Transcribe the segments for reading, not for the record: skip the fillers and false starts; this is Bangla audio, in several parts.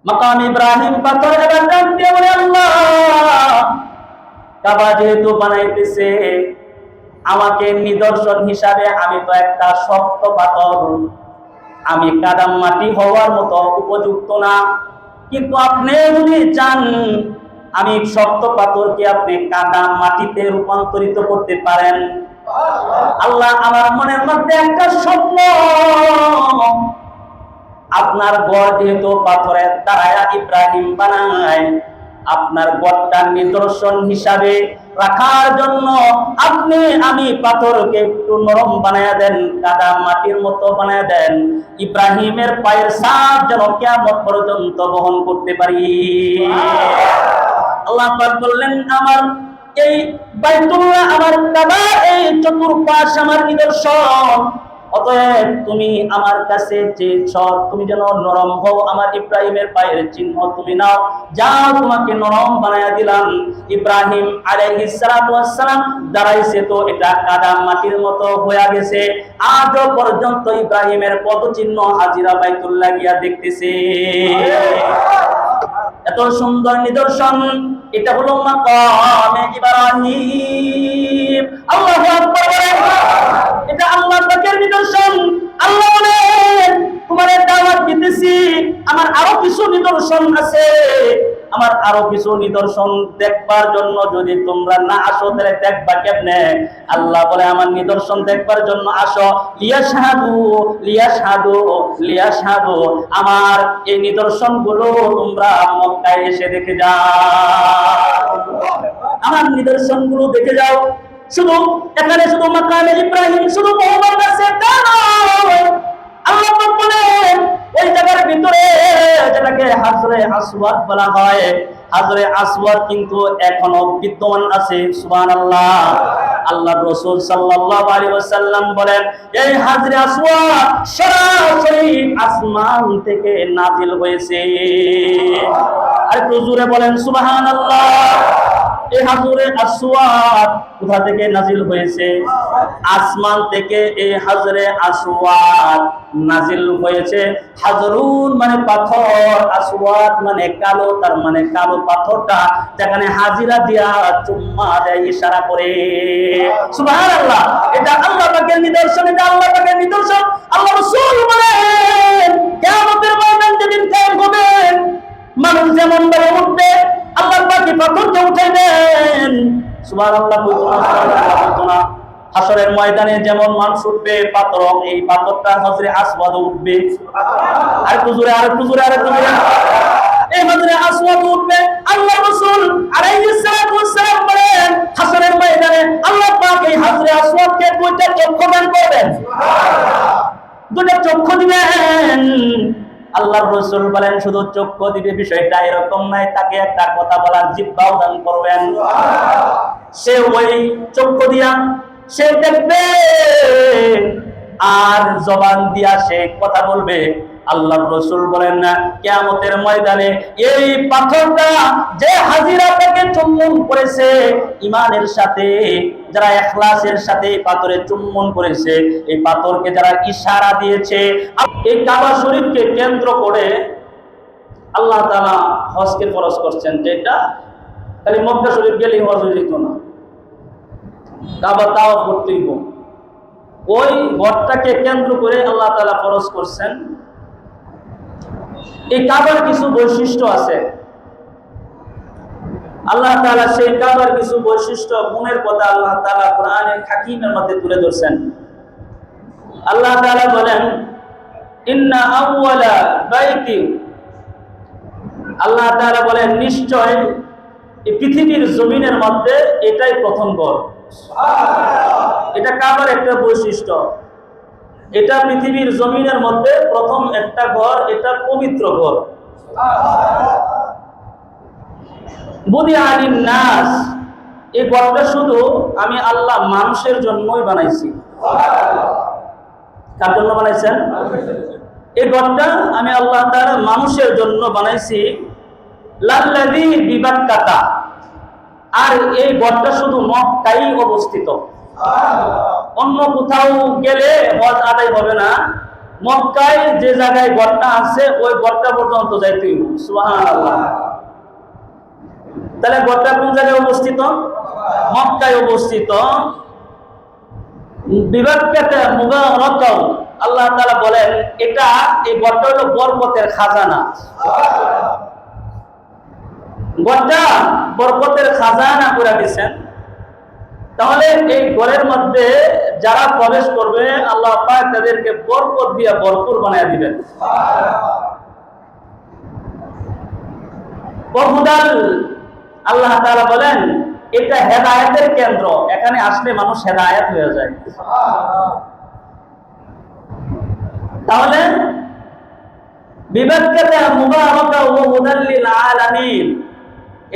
মাকাম ইব্রাহিম পাথর এবার ডাক দিয়ে বলে, আল্লাহ, কাবা যেহেতু বানাইতেছে, আমাকে নিদর্শন হিসাবে আমি তো একটা শক্ত পাথর, আমি কাদাম মাটি হওয়ার মতো উপযুক্ত না, কিন্তু আপনি যদি চান আমি শক্ত পাথরকে আপনি কাদা মাটিতে রূপান্তরিত করতে পারেন। আল্লাহ, আমার মনের মধ্যে একটা স্বপ্ন, আপনার গড় যেহেতু পাথরের দ্বারা ইব্রাহিম বানায়, আপনার গড়টার নিদর্শন হিসাবে রাখার জন্য আপনি আমি পাথরকে একটু নরম বানায় দেন, কাদা মাটির মতো বানায় দেন, ইব্রাহিমের পায়ের ছাপ যেন কিয়ামত পর্যন্ত বহন করতে পারি। আল্লাহ পাক বললেন, আমার এই বাইতুল্লাহ, আমার কাবা, এই চতুর্পাশ আমার নিদর্শন, অতএব তুমি আমার কাছে চেয়েছ তুমি যেন নরম হও, আমার ইব্রাহিমের পায়ের চিহ্ন তুমি নাও, যাও তোমাকে নরম বানায়া দিলাম। ইব্রাহিম আলাইহিস সালাতু ওয়াস সালাম দাঁড়াইছে তো এটা কাদা মাটির মতো হয়ে গেছে, আজও পর্যন্ত ইব্রাহিমের পদচিহ্ন হাজিরা বাইতুল্লাহ গিয়া দেখতেছে। এত সুন্দর নিদর্শন, এটা হলো মাকামে ইব্রাহিম। আল্লাহু আকবার বলেন। এটা আল্লাহ পাকের নিদর্শন। আল্লাহ বলেন, তোমারে দাওয়াত দিতেছি, আমার আরো কিছু নিদর্শন আছে, আমার আরো কিছু নিদর্শন দেখবার জন্য যদি তোমরা না আসো তাহলে দেখবা কেমনে? আল্লাহ বলে, আমার নিদর্শন দেখবার জন্য আসো, লিয়াশহাদু লিয়াশহাদু লিয়াশহাদু, আমার এই নিদর্শন গুলো তোমরা মক্কায় এসে দেখে যাও, আমার নিদর্শন গুলো দেখে যাও। শুধু এখানে শুধু মাকামে ইব্রাহিম শুধু মোহাম্মদ আছে তা নয়, আল্লাহ পাক বলেন ওই জায়গার ভিতরে যেটাকে হাজরে আসওয়াদ বলা হয়, হাজরে আসওয়াদ কিন্তু এখনো বিদ্যমান আছে। সুবহানাল্লাহ। আল্লাহর রাসূল সাল্লাল্লাহু আলাইহি ওয়াসাল্লাম বলেন, এই হাজরে আসওয়াদ সরাসরি আসমান থেকে নাজিল হয়েছে। আর একটু জোরে বলেন সুবহানাল্লাহ। এই হাজরে আসওয়াদ কোথা থেকে নাজিল হয়েছে? আসমান থেকে এই হাজরে আসওয়াদ নাজিল হয়েছে। হাজরুন মানে পাথর, আসওয়াদ মানে কালো, তার মানে কালো পাথরটা যেখানে হাজিরা দিয়া চুম্মা দেয়, ইশারা করে। সুবহানাল্লাহ। এটা আল্লাহ পাকের নিদর্শন, এটা আল্লাহ পাকের নিদর্শন। আল্লাহ রাসূল বলেন, কিয়ামতের ময়দান যেদিন কায়েম হবে, মানুষ যেমন ভাবে উঠবে, আল্লাহ পাক পাথরকে উঠাই দেন। সুবহানাল্লাহ। সুবহানাল্লাহ। হাসরের ময়দানে যেমন মানুষ উঠবে, পাথর, এই পাথরটা হজরে আসওয়াদ উঠবে। আর একটু জোরে, আর একটু জোরে, আর একটু জোরে। এই হজরে আসওয়াদ উঠবে। আল্লাহ রাসূল আলাইহিস সালাতু ওয়াস সালাম বলেন, হাসরের ময়দানে আল্লাহ পাক এই হজরে আসওয়াদকে দুইটা চক্ষু দান করবেন। সুবহানাল্লাহ। দুইটা চক্ষু দিবেন। আল্লাহর রাসূল বলেন, শুধু চক্ষু দিবে বিষয়টা এরকম নাই, তাকে একটা কথা বলার জিহ্বাও দান করবেন। সুবহানাল্লাহ। সে ওই চক্ষু দিয়া সে দেখবে আর জবান দিয়া সে কথা বলবে। আল্লাহর রাসূল বলেন না, কিয়ামতের ময়দানে এই পাথরটা যে হাজিরা থেকে চুম্বন করেছে ঈমানের সাথে, যারা ইখলাসের সাথে এই পাথরে চুম্বন করেছে, এই পাথরকে যারা ইশারা দিয়েছে, এই কাবা শরীফকে কেন্দ্র করে আল্লাহ তাআলা হজকে ফরজ করছেন, যেটা খালি মক্কা শরীফ গেলেই হজ হয়ে যেত না, কাবা তাওয়াফ করতে হইব। ওই ঘরটাকে কেন্দ্র করে আল্লাহ তাআলা ফরজ করছেন। এই কাবার কিছু বৈশিষ্ট্য আছে, আল্লাহ তাআলা সেই কাবার কিছু বৈশিষ্ট্য গুণের কথা আল্লাহ তাআলা কোরআনের হাকিমের মধ্যে তুলে ধরছেন। আল্লাহ তাআলা বলেন, ইন্না আউওয়ালা বাইতি, আল্লাহ তাআলা বলেন নিশ্চয় এই পৃথিবীর জমিনের মধ্যে এটাই প্রথম ঘর। এটা কাবার একটা বৈশিষ্ট্য, এটা পৃথিবীর জমিনের মধ্যে প্রথম একটা ঘর, এটা পবিত্র ঘর। বুদিআ লিন-নাস, এই ঘরটা শুধু আমি আল্লাহ মানুষের জন্যই বানাইছি। কার জন্য বানাইছেন? এই ঘরটা আমি আল্লাহ তাআলা মানুষের জন্য বানাইছি। লাল্লাযী বিবাক্কাতা, আর এই ঘরটা শুধু মক্কায় অবস্থিত, অন্য কোথাও গেলে হজ আদায় হবে না। মক্কায় যে জায়গায় ঘরটা আছে ওই ঘরটা পর্যন্ত যাইতে হইব। সুবহানাল্লাহ। তাহলে ঘরটা কোন জায়গায় অবস্থিত? মক্কায় অবস্থিত। বিবাদকে মুবারাকাও, আল্লাহ তাআলা বলেন এটা, এই ঘরটা হলো বরকতের খাজানা। ঘরটা বরকতের খাজানা করে দিয়েছেন। তাহলে এই ঘরের মধ্যে যারা প্রবেশ করবে আল্লাহ পাক তাদেরকে বরকত দিয়ে ভরপুর বানিয়ে দিবেন। বহুদাল আল্লাহ তাআলা বলেন এটা হেদায়েতের কেন্দ্র, এখানে আসলে মানুষ হেদায়েত হয়ে যায়। তাহলে বিবাদকে মুবারাকা ওয়া হুদাল লিল আলামিন,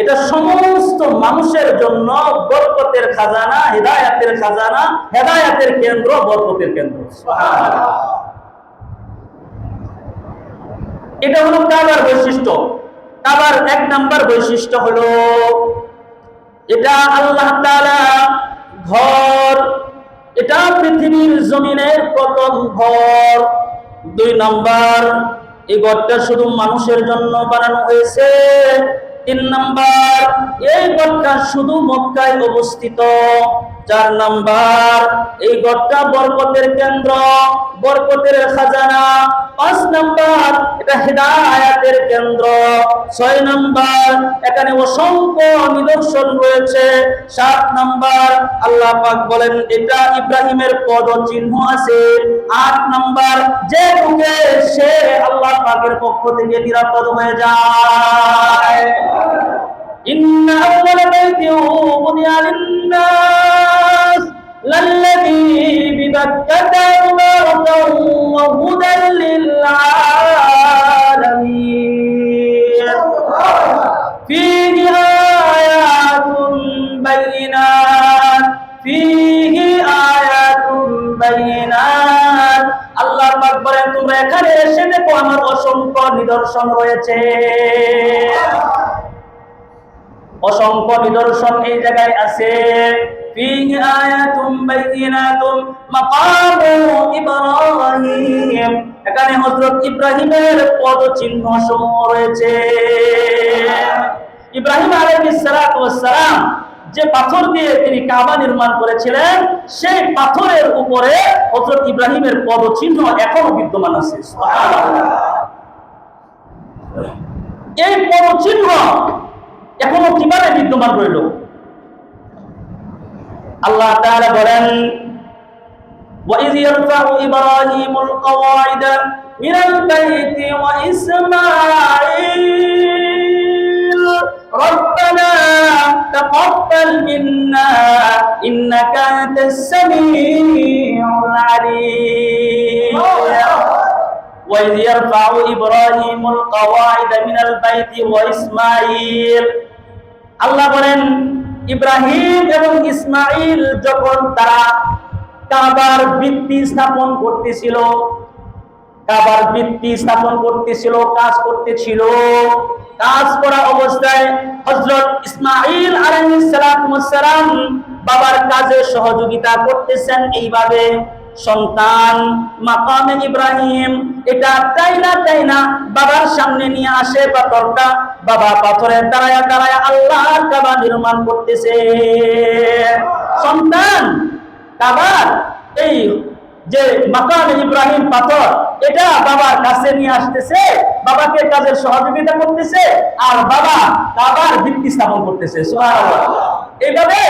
এটা সমস্ত মানুষের জন্য বরকতের খাজানা, হেদায়েতের খাজানা, হেদায়েতের কেন্দ্র, বরকতের কেন্দ্র। সুবহানাল্লাহ। এটা হলো কাবার বৈশিষ্ট্য। কাবার এক নাম্বার বৈশিষ্ট্য হলো এটা আল্লাহ তাআলা ঘর, এটা পৃথিবীর জমিনের প্রথম ঘর। 2 নাম্বার, এই ঘরটা শুধু মানুষের জন্য বানানো হয়েছে। 3 নাম্বার, এই ঘরটা শুধু মক্কায় অবস্থিত। 4 নাম্বার, এই ঘরটা বরকতের কেন্দ্র, বরকতের খাজানা। 5 নাম্বার, এটা হেদায়েতের কেন্দ্র। 6 নাম্বার, এখানে অসংখ্য নিদর্শন রয়েছে। 7 নাম্বার, আল্লাহ পাক বলেন এটা ইব্রাহিমের পদচিহ্ন আছে। 8 নাম্বার, যে ঢুকে সে আল্লাহ পাকের পক্ষ থেকে নিরাপদ হয়ে যায়। ইন্না আউওয়ালা বাইতিন বুনিয়া লিন-নাস লাল্লাযী বিবাক্কাতা মুবারাকান ওয়া হুদাল লিল-আলামিন ফীহি আয়াতুন বাইয়িনাত, ফীহি আয়াতুন বাইয়িনাত। আল্লাহ পাক বলেন তোমরা এখানে এসে দেখো আমার অসংখ্য নিদর্শন রয়েছে। অসংখ্য নিদর্শন এই জায়গায় আছে। ফীহি আয়াতুম বাইয়িনাতুম মাকামু ইব্রাহিম, এখানে হযরত ইব্রাহিমের পদচিহ্ন সমূহ রয়েছে। ইব্রাহিম আলাইহিস সালাতু ওয়াস সালাম যে পাথর দিয়ে তিনি কাবা নির্মাণ করেছিলেন, সেই পাথরের উপরে হযরত ইব্রাহিমের পদচিহ্ন এখনো বিদ্যমান আছে। সুবহানাল্লাহ। এই পদচিহ্ন এখনো কিভাবে বিদ্যমান রইল? আল্লাহ তাআলা বলেন وَإِذْ يَرْفَعُ إِبْرَاهِيمُ الْقَوَاعِدَ مِنَ الْبَيْتِ وَإِسْمَاعِيلُ رَبَّنَا تَقَبَّلْ مِنَّا إِنَّكَ أَنْتَ السَّمِيعُ الْعَلِيمُ وَإِذْ يَرْفَعُ إِبْرَاهِيمُ الْقَوَاعِدَ مِنَ الْبَيْتِ وَإِسْمَاعِيلُ, আল্লাহ বলেন ইব্রাহিম এবং ইসমাঈল যখন তারা কাবার ভিত্তি স্থাপন করতেছিল, কাবার ভিত্তি স্থাপন করতেছিল, কাজ করতেছিল, কাজ করা অবস্থায় হযরত ইসমাঈল আলাইহিস সালাতু ওয়াস সালাম বাবার কাজে সহযোগিতা করতেছেন। এইভাবে সন্তান মাকামে ইব্রাহিম এটা তাইনা বাবার সামনে নিয়ে আসে পাথরটা। বাবা পাথরে দাঁড়ায়া দাঁড়ায়া আল্লাহর কাবা নির্মাণ করতেছে। সন্তান কাবার এই যে মাকামে ইব্রাহিম পাথর, এটা বাবার কাছে নিয়ে আসতেছে, বাবাকে কাজের সহযোগিতা করতেছে, আর বাবা কাবার ভিত্তি স্থাপন করতেছে। সুবহানাল্লাহ। এইভাবে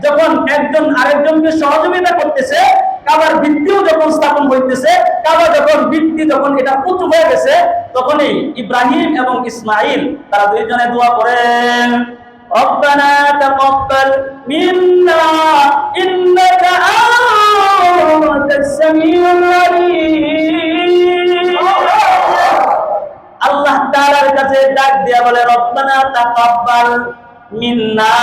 যখন একজন আরেকজনকে সহযোগিতা করতেছে, কাবার ভিত্তিও যখন স্থাপন হইতেছে, কাবা যখন ভিত্তি যখন এটা উঁচু হয়ে গেছে, তখনই ইব্রাহিম এবং ইসমাঈল তারা দুইজনে দোয়া করেন রব্বানা তাকাব্বাল মিন্না ইন্নাকা আনতাস সামিউল আলিম। আল্লাহ তাআলার কাছে ডাক দিয়া বলে রব্বানা তাকাব্বাল মিন্না,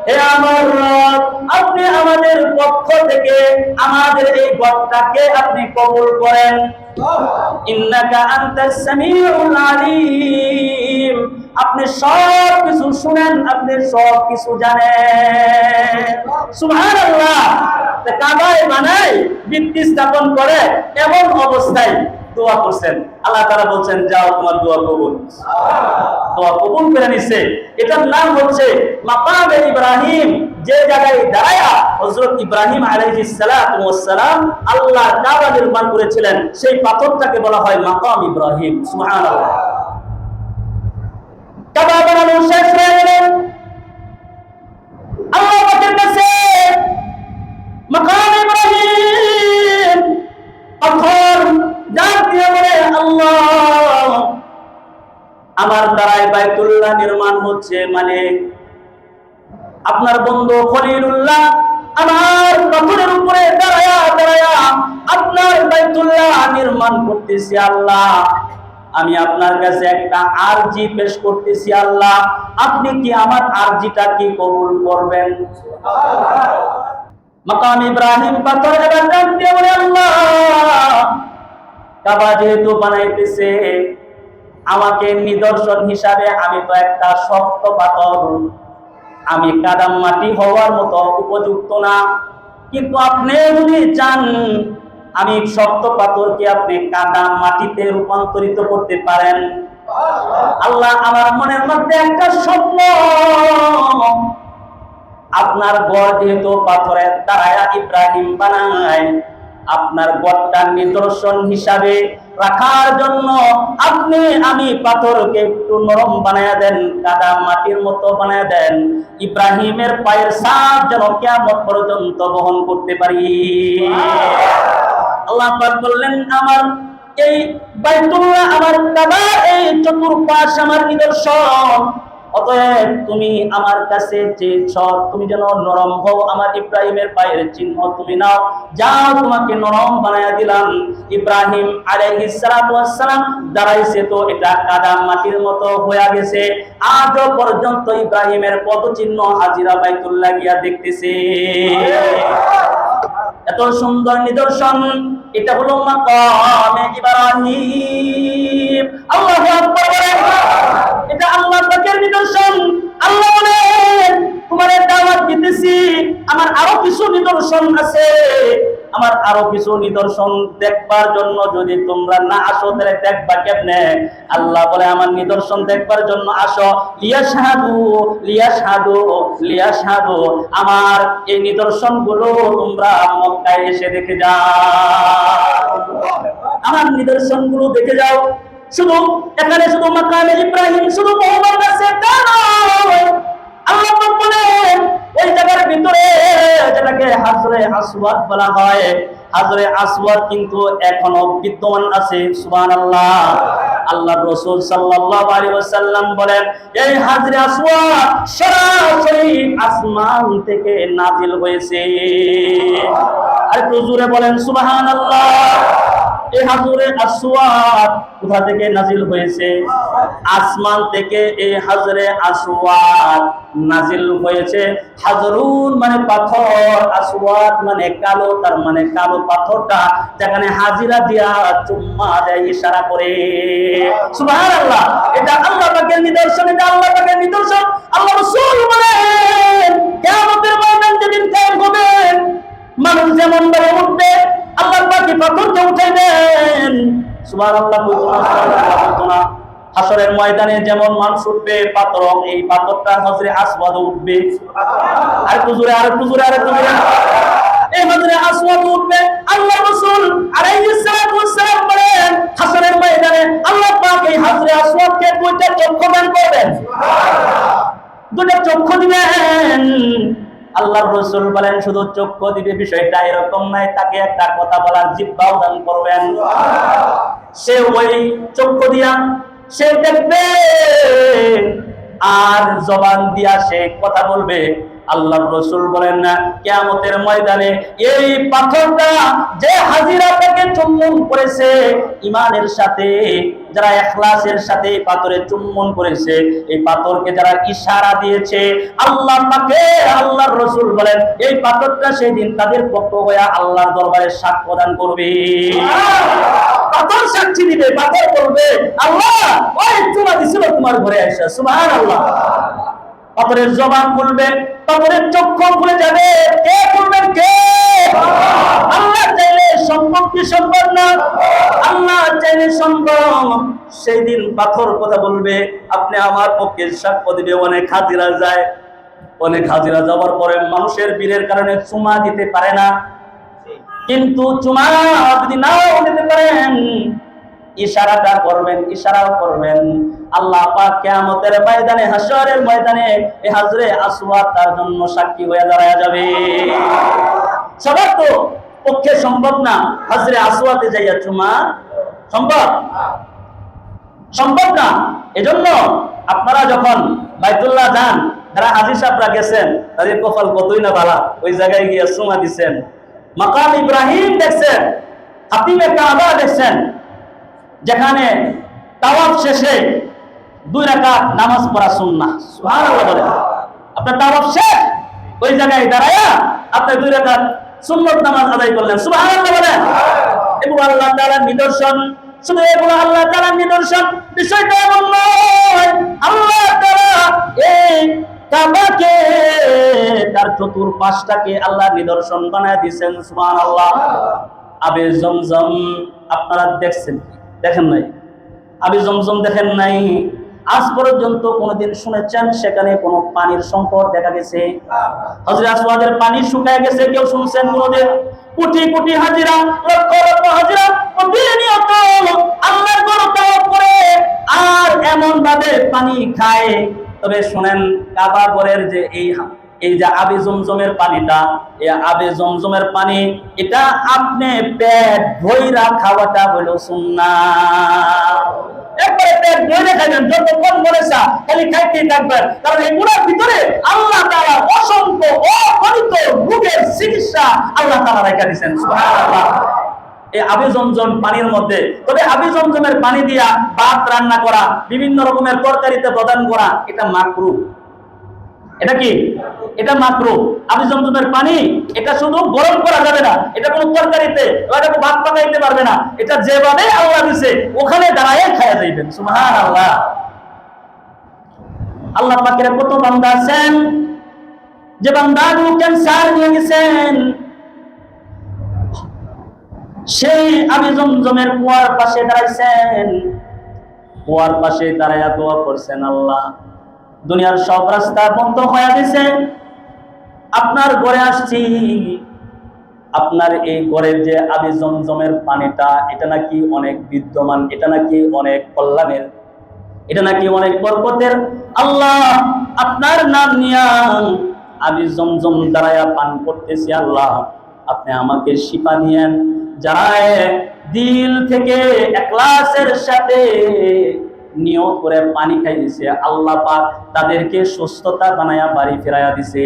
হে আমার রব আপনি আমাদের পক্ষ থেকে আমাদের এই ঘরটাকে আপনি কবুল করেন। ইন্নাকা আনতাস সামিউল আলিম, আপনি সব কিছু শুনেন, আপনি সব কিছু জানেন। সুবহানাল্লাহ। কাবায় বানায় ভিত্তি স্থাপন করে এমন অবস্থায় দোয়া করছেন, আল্লাহ তাআলা বলছেন যাও তোমার দোয়া কবুল। দোয়া কবুল করে নিছে। এটার নাম হচ্ছে মাকামে ইব্রাহিম। যে জায়গায় দাঁড়ায়া হযরত ইব্রাহিম আলাইহিস সালাতু ওয়াস সালাম আল্লাহ কাবা নির্মাণ করেছিলেন, সেই পাথরটাকে বলা হয় মাকাম ইব্রাহিম। সুবহানাল্লাহ। কাবা বানানো শেষ হয়ে গেল, আল্লাহ পাকের কাছে মাকাম ইব্রাহিম পাথর ডাক দিয়ে বলে, আল্লাহ আমার দ্বারাই বাইতুল্লাহ নির্মাণ হচ্ছে, মানে আপনার বন্ধু খলিলুল্লাহ আমার পাথরের উপরে দাঁড়ায়া দাঁড়ায়া আপনার বাইতুল্লাহ নির্মাণ করতেছি। আল্লাহ আমি আপনার কাছে একটা আরজি পেশ করতেছি, আল্লাহ আপনি কি আমার আরজিটা কি কবুল করবেন? মাকাম ইব্রাহিম পাথর এবার ডাক দিয়ে বলে, আল্লাহ কাবা যেহেতু বানাইতেছে, আমাকে নিদর্শন হিসাবে আমি তো একটা শক্ত পাথর, আমি কাদাম মাটি হওয়ার মতো উপযুক্ত না, কিন্তু আপনি যদি চান আমি শক্ত পাথরকে আপনি কাদাম মাটিতে রূপান্তরিত করতে পারেন। আল্লাহ আমার মনের মধ্যে একটা স্বপ্ন, আপনার গড় যেহেতু পাথরের দ্বারা ইব্রাহিম বানায়, আপনার গড়টার নিদর্শন হিসাবে রাখার জন্য আপনি আমি পাথরকে একটু নরম বানায়া দেন, কাদা মাটির মতো বানায়া দেন, ইব্রাহিমের পায়ের ছাপ যেন কিয়ামত পর্যন্ত বহন করতে পারি। আল্লাহ পাক বললেন, আমার এই বাইতুল্লাহ আমার কাবা, এই চতুর্পাশ আমার নিদর্শন, অতএব তুমি আমার কাছে চেয়েছ তুমি যেন নরম হও, আমার ইব্রাহিমের পায়ের চিহ্ন তুমি নাও, যাও তোমাকে নরম বানায়া দিলাম। ইব্রাহিম আলাইহিস সালাতু ওয়াস সালাম দাঁড়াইছে তো এটা কাদা মাটির মতো হয়ে গেছে, আজও পর্যন্ত ইব্রাহিমের পদচিহ্ন হাজিরা বাইতুল্লাহ গিয়া দেখতেছে। এত সুন্দর নিদর্শন, এটা হলো মাকামে ইব্রাহিম। আল্লাহু আকবার বলেন। এটা আল্লাহ পাকের নিদর্শন। আল্লাহ বলেন তোমারে দাওয়াত দিতেছি, আমার আরো কিছু নিদর্শন আছে, আমার আরো কিছু নিদর্শন দেখবার জন্য যদি তোমরা না আসো তাহলে দেখবা কেমনে? আল্লাহ বলে আমার নিদর্শন দেখবার জন্য আসো, লিয়াশহাদু লিয়াশহাদু লিয়াশহাদু, আমার এই নিদর্শন গুলো তোমরা মক্কায় এসে দেখে যাও, আমার নিদর্শন গুলো দেখে যাও। শুধু এখানে শুধু মাকামে ইব্রাহিম শুধু মোহাম্মদ আছে তা নয়, আল্লাহ পাক বলেন ওই জায়গার ভিতরে যেটাকে হাজরে আসওয়াদ বলা হয়, হাজরে আসওয়াদ কিন্তু এখনো বিদ্যমান আছে। সুবহানাল্লাহ। আল্লাহর রাসূল সাল্লাল্লাহু আলাইহি ওয়াসাল্লাম বলেন এই হাজরে আসওয়াদ সরাসরি আসমান থেকে নাজিল হয়েছে। আর একটু জোরে বলেন সুবহানাল্লাহ। এই হাজরে আসওয়াদ কোথা থেকে নাজিল হয়েছে? আসমান থেকে এই হাজরে আসওয়াদ নাজিল হয়েছে। হাজরুন মানে পাথর, আসওয়াদ মানে কালো, তার মানে কালো পাথরটা যেখানে হাজিরা দিয়া চুম্মা দেয় ইশারা করে। সুবহানাল্লাহ। এটা আল্লাহ পাকের নিদর্শন, এটা আল্লাহ পাকের নিদর্শন। আল্লাহ রাসূল বলেন কিয়ামতের ময়দান যেদিন কায়েম হবে, মানুষ যেমন ভাবে উঠবে আল্লাহ পাক পাথরকে উঠাইবেন। সুবহানাল্লাহ। সুবহানাল্লাহ। হাসরের ময়দানে যেমন মানুষ উঠবে পাথর, এই পাথরটা হযরে আসওয়াদ উঠবে। আর একটু জোরে, আর একটু জোরে, আর একটু জোরে। এই হযরে আসওয়াদ উঠবে। আল্লাহ রাসূল আলাইহিস সালাতু ওয়াস সালাম বলেন হাসরের ময়দানে আল্লাহ পাক এই হযরে আসওয়াদকে দুইটা চক্ষু দান করবেন। সুবহানাল্লাহ। দুইটা চক্ষু দিবেন। আল্লাহর রাসূল বলেন শুধু চক্ষু দিবে বিষয়টা এরকম নয়, তাকে একটা কথা বলার জিহ্বাও দান করবেন। সে ওই চক্ষু দিয়া সে দেখবে আর জবান দিয়া সে কথা বলবে। আল্লাহর রাসূল বলেন না কিয়ামতের ময়দানে এই পাথরটা যে হাজিরা থেকে চুম্বন করেছে ঈমানের সাথে, যারা ইখলাসের সাথে এই পাথরে চুম্বন করেছে, এই পাথরকে যারা ইশারা দিয়েছে আল্লাহ পাকে, আল্লাহর রাসূল বলেন এই পাথরটা সেদিন তাদের পক্ষ হয়ে আল্লাহর দরবারে সাক্ষ্য দান করবে। পাথর সাক্ষী দিবে, পাথর বলবে আল্লাহ ওই চুমা দিছিল তোমার ঘরে আয়েশা। সুবহানাল্লাহ। পাথরের জবান খুলবে, পাথরের চক্ষু খুলে যাবে। কে খুলবেন? কে? আল্লাহ চাইলে সম্ভব কি সম্ভব না? আল্লাহ চাইলে সম্ভব। সেই দিন পাথর কথা বলবে, আপনি আমার পক্ষে সাক্ষ্য দিবে। অনেক হাজিরা যায়, অনেক হাজিরা যাওয়ার পরে মানুষের ভিড়ের কারণে চুমা দিতে পারে না, কিন্তু চুমা যদি নাও দিতে পারেন, ইশারাটা করবেন, ইশারাও করবেন। আল্লাহ পাক কিয়ামতের ময়দানে, হাশরের ময়দানে এই হাজরে আসওয়াদ তার জন্য সাক্ষী হয়ে দাঁড়ায় যাবে। সবার তো পক্ষে সম্ভব না হাজরে আসওয়াদে যাইয়া চুমা, সম্ভব সম্ভব না। এজন্য আপনারা যখন বাইতুল্লাহ যান, যারা হাজী সাহেবরা গেছেন, তাদের কপাল কতই না ভালো, ওই জায়গায় গিয়ে চুমা দিচ্ছেন। মাকাম ইব্রাহিম দেখছেন, হাতিমে কাবা দেখছেন, যেখানে তাওয়াফ শেষে 2 রাকাত নামাজ পড়া সুন্নাহ। সুবহানাল্লাহ বলেন। আপনার তাওয়াফ শেষ, ওই জায়গায় দাঁড়ায়া আপনি 2 রাকাত সুন্নত নামাজ আদায় করলেন। সুবহানাল্লাহ বলেন। এগুলো আল্লাহ তাআলার নিদর্শন। শুধু এগুলো আল্লাহ তাআলার নিদর্শন, বিষয়টা এমন নয়। আল্লাহ তাআলা এই কাবাকে, তার চতুর্পাশটাকে আল্লাহ নিদর্শন বানায় দিয়েছেন। সুবহানাল্লাহ। আবে জমজম আপনারা দেখছেন, দেখেন নাই? আবে জমজম দেখেন নাই? আজ পর্যন্ত কোনদিন শুনেছেন সেখানে কোনো পানির সংকট দেখা গেছে? হযরত আসওয়াদের পানি শুকায় গেছে, কেউ শুনছেন কোনদিন? কোটি কোটি হাজিরা, লক্ষ লক্ষ হাজিরা প্রতিনিয়ত আল্লাহর ঘর তাওয়াফ করে আর এমন ভাবে পানি খায়। তবে শুনেন, কাবা ঘরের যে এই যে আবে জমজমের পানিটা, এই আবে জমজমের পানি, এটা আপনি পেট ভইরা খাওয়াটা হলো সুন্নাহ। একবারে পেট ভরে খাবেন, যতক্ষণ মনে চা খালি খাইতেই থাকবেন, কারণ এগুলোর ভিতরে আল্লাহ তাআলা অসংখ্য অগণিত রোগের চিকিৎসা আল্লাহ তাআলা রেখে দিয়েছেন। সুবহানাল্লাহ। এই আবে জমজম পানির মধ্যে, তবে আবে জমজমের পানি দিয়া ভাত রান্না করা, বিভিন্ন রকমের তরকারিতে প্রদান করা, এটা মাকরুহ। এটা কি? এটা মাকরুহ। আবে জমজমের পানি এটা শুধু গরম করা যাবে না, এটা কোনো তরকারিতে এটা ভাত পাকাইতে পারবে না, এটা যেভাবে আল্লাহ দিয়েছে ওখানে দাঁড়ায় খায়া যাইবেন। সুবহানাল্লাহ। আল্লাহ পাকের কত বান্দা আছেন যে বান্দাগুলো ক্যান্সার নিয়ে গেছেন, সেই আবে জমজমের কুয়ার পাশে দাঁড়াইছেন, কুয়ার পাশে দাঁড়ায়া দোয়া করছেন, আল্লাহ দুনিয়ার সব রাস্তা বন্ধ হয়ে গেছে, আপনার ঘরে আসছি, আপনার এই ঘরের যে আবে জমজমের পানিটা, এটা নাকি অনেক বিদ্যমান, এটা নাকি অনেক কল্যাণের, এটা নাকি অনেক বরকতের। আল্লাহ আপনার নাম নিয়া আবে জমজম দাঁড়ায়া পান করতেছি, আল্লাহ আপনি আমাকে শিফা দিয়েন। যারা দিল থেকে ইখলাসের সাথে নিয়ত করে পানি খাইছে, আল্লাহ পাক তাদেরকে সুস্থতা বানায়া বাড়ি ফেরাইয়া দিছে।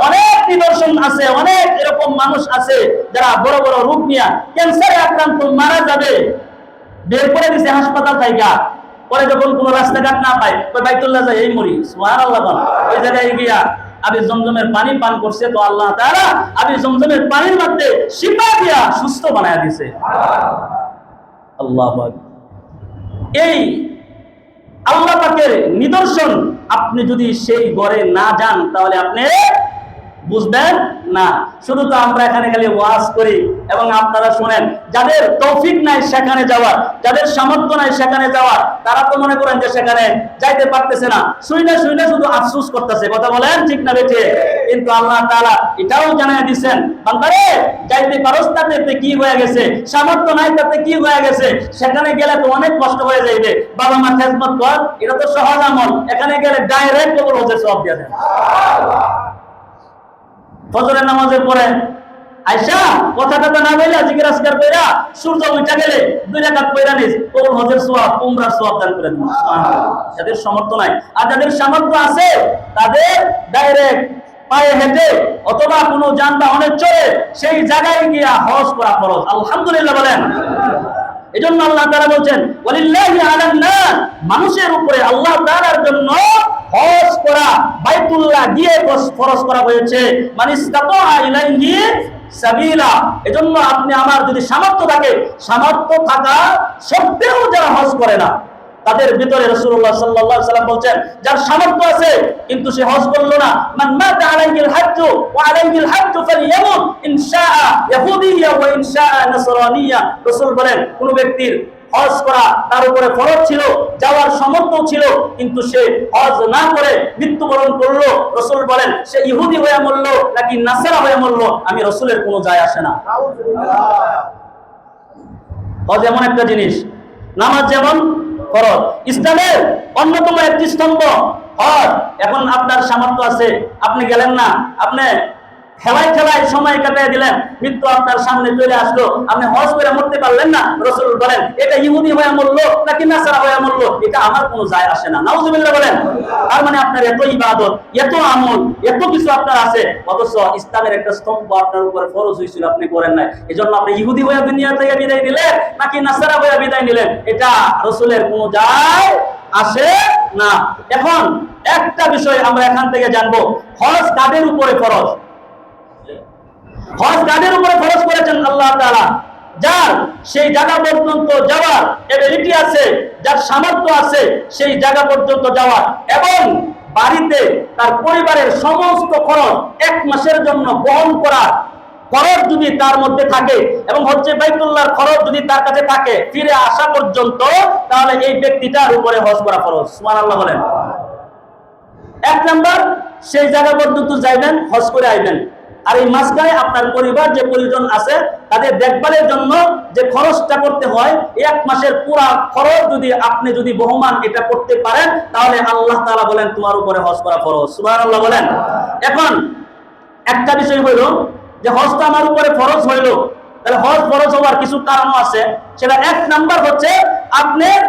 অনেক নিদর্শন আছে, অনেক এরকম মানুষ আছে যারা বড় বড় রোগ নিয়ে ক্যান্সারে আক্রান্ত মারা যাবে, বের করে দিছে হাসপাতাল থেকে, পরে যখন কোনো রাস্তাঘাট না পায় ওই বাইতুল্লাহ যায় এই মরি। সুবহানাল্লাহ। ওই জায়গায় গিয়া আবে জমজমের পানি পান করছে, তো আল্লাহ তাআলা আবে জমজমের পানির মধ্যে শিফা দিয়া সুস্থ বানায়া দিছে। আল্লাহু আকবার। এই আল্লাহ পাকের নিদর্শন আপনি যদি সেই ঘরে না যান তাহলে আপনি বুঝবেন না। শুধু তো আমরা এখানে খালি ওয়াজ করি এবং আপনারা শুনেন, যাদের তৌফিক নাই সেখানে যাওয়ার, যাদের সামর্থ্য নাই সেখানে যাওয়ার, তারা তো মনে করেন যে সেখানে যাইতে পারতেছে না, শুইনা শুধু আফসোস করতেছে। কথা বলেন ঠিক না বেঠে? কিন্তু আল্লাহ তাআলা এটাও জানায় দিবেন, বান্দারে যাইতে পারস তাতে কি হয়ে গেছে, সামর্থ্য নাই তাতে কি হয়ে গেছে, সেখানে গেলে তো অনেক কষ্ট হয়ে যাইবে, বাবা মা খেদমত কর, এটা তো সহজ আমল, এখানে গেলে ডাইরেক্ট কবর হজের সওয়াব দিয়া দেন। ফজরের নামাজের পরে আয়সা কথাটা না বইলা জিজ্ঞাসা কইরা সূর্য উঠা গেলে 2 রাকাত পড়া নিস, কবুল হজের সওয়াব, উমরার সওয়াব দান করে দিন। সুবহানাল্লাহ। যাদের সামর্থ্য নাই, আর যাদের সামর্থ্য আছে তাদের ডাইরেক্ট পায়ে হেঁটে অথবা কোনো যানবাহনে চড়ে সেই জায়গায় গিয়া হজ করা ফরজ। আলহামদুলিল্লাহ বলেন। এজন্য আল্লাহ তাআলা বলেন, ওয়ালিল্লাহি আলান নাস, মানুষের উপরে আল্লাহ তাআলার জন্য হজ করা, বাইতুল্লাহ গিয়ে ফরজ করা হয়েছে, মান ইসতাতা ইলাইহি সাবিলা। এজন্য আপনি আমার যদি সামর্থ্য থাকে, সামর্থ্য থাকা সত্ত্বেও যারা হজ করে না, তাদের ভিতরে রাসূলুল্লাহ সাল্লাল্লাহু আলাইহি ওয়াসাল্লাম বলছেন যার সামর্থ্য আছে কিন্তু সে হজ করলো না, মান মাতা আলাইহিল হজ্জ ওয়া আলাইহিল হজ্জ ফালইয়ামুত ইনশাআ ইয়াহুদিয়্যা ওয়া ইনশাআ নাসরানিয়্যা। রাসূল বলেন কোন ব্যক্তির হজ করা তার উপরে ফরজ ছিল, যাওয়ার সামর্থ্য ছিল, কিন্তু সে হজ না করে মৃত্যুবরণ করলো, রাসূল বলেন সে ইহুদি হয়ে মরলো নাকি নাসারা হয়ে মরলো, আমি রাসূলের কোনো যায় আসে না। হজ এমন একটা জিনিস, নামাজ যেমন ফরজ, ইসলামের অন্যতম একটি স্তম্ভ হজ। এখন আপনার সামর্থ্য আছে, আপনি গেলেন না, আপনি খেলায় খেলায় সময় কাটিয়ে দিলেন, মৃত্যু আপনার সামনে চলে আসলো, আপনি হজ করে মরতে পারলেন না, রাসূল বলেন এটা ইহুদি হয়ে মরলো নাকি নাসারা হয়ে মরলো, এটা আমার কোনো যায় আসে না। নাউজুবিল্লাহ বলেন। তার মানে আপনার এত ইবাদত, এত আমল, এত কিছু আপনার আছে, অথচ ইসলামের একটা স্তম্ভ আপনার উপরে ফরজ হয়েছিল, আপনি করেন নাই। এজন্য আপনি ইহুদি হয়ে দুনিয়া থেকে বিদায় দিলেন নাকি নাসারা হয়ে বিদায় নিলেন, এটা রাসূলের কোনো যায় আসে না। এখন একটা বিষয় আমরা এখান থেকে জানবো, হজ কাদের উপরে ফরজ? হজ কাদের উপরে ফরজ করেছেন আল্লাহ তাআলা? যার সেই জায়গা পর্যন্ত যাওয়ার এবিলিটি আছে, যার সামর্থ্য আছে সেই জায়গা পর্যন্ত যাওয়ার, এবং বাড়িতে তার পরিবারের সমস্ত খরচ এক মাসের জন্য বহন করার খরচ যদি তার মধ্যে থাকে, এবং হচ্ছে বাইতুল্লাহর খরচ যদি তার কাছে থাকে ফিরে আসা পর্যন্ত, তাহলে এই ব্যক্তিটার উপরে হজ করা ফরজ। সুবহানাল্লাহ বলেন। এক নাম্বার, সেই জায়গা পর্যন্ত যাইবেন, হজ করে আইবেন, আর এই মাঝখানে আপনার পরিবার যে পরিজন আছে তাদের দেখভালের জন্য যে খরচটা করতে হয়, এক মাসের পুরা খরচ যদি আপনি যদি বহমান এটা করতে পারেন, তাহলে আল্লাহ তাআলা বলেন তোমার উপরে হজ করা ফরজ। সুবহানাল্লাহ বলেন। এখন একটা বিষয় হইল যে হজটা আমার উপরে ফরজ হইল, তাহলে হজ ফরজ হওয়ার কিছু কারণও আছে। সেটা এক নাম্বার হচ্ছে আপনার